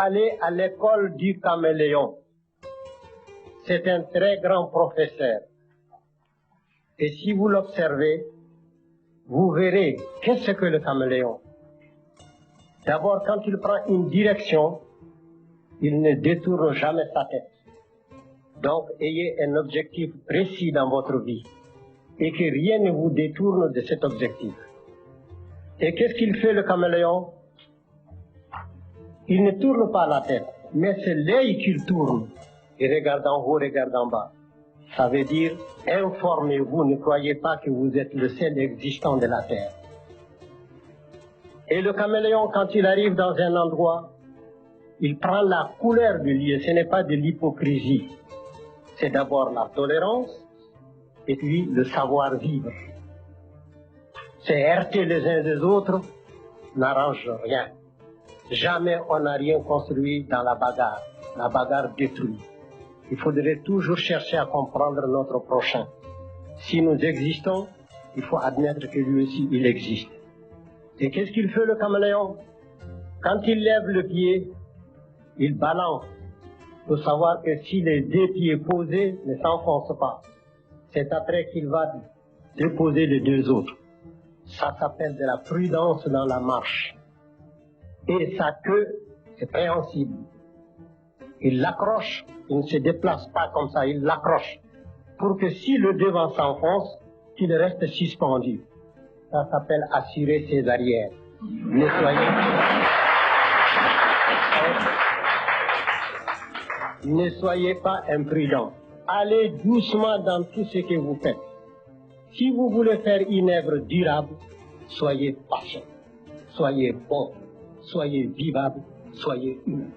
aller à l'école du caméléon. C'est un très grand professeur. Et si vous l'observez, vous verrez qu'est-ce que le caméléon. D'abord, quand il prend une direction, il ne détourne jamais sa tête. Donc, ayez un objectif précis dans votre vie et que rien ne vous détourne de cet objectif. Et qu'est-ce qu'il fait le caméléon? Il ne tourne pas la tête, mais c'est l'œil qu'il tourne. Il regarde en haut, regarde en bas. Ça veut dire, informez-vous, ne croyez pas que vous êtes le seul existant de la Terre. Et le caméléon, quand il arrive dans un endroit, il prend la couleur du lieu. Ce n'est pas de l'hypocrisie. C'est d'abord la tolérance et puis le savoir-vivre. C'est heurter les uns des autres n'arrange rien. Jamais on n'a rien construit dans la bagarre. La bagarre détruit. Il faudrait toujours chercher à comprendre notre prochain. Si nous existons, il faut admettre que lui aussi, il existe. Et qu'est-ce qu'il fait le caméléon? Quand il lève le pied, il balance. Il faut savoir que si les deux pieds posés ne s'enfoncent pas, c'est après qu'il va déposer les deux autres. Ça s'appelle de la prudence dans la marche. Et sa queue, c'est préhensible. Il l'accroche, il ne se déplace pas comme ça, il l'accroche. Pour que si le devant s'enfonce, qu'il reste suspendu. Ça s'appelle assurer ses arrières. Ne soyez pas imprudent. Allez doucement dans tout ce que vous faites. Si vous voulez faire une œuvre durable, soyez patient, soyez bon, soyez vivable, soyez humain.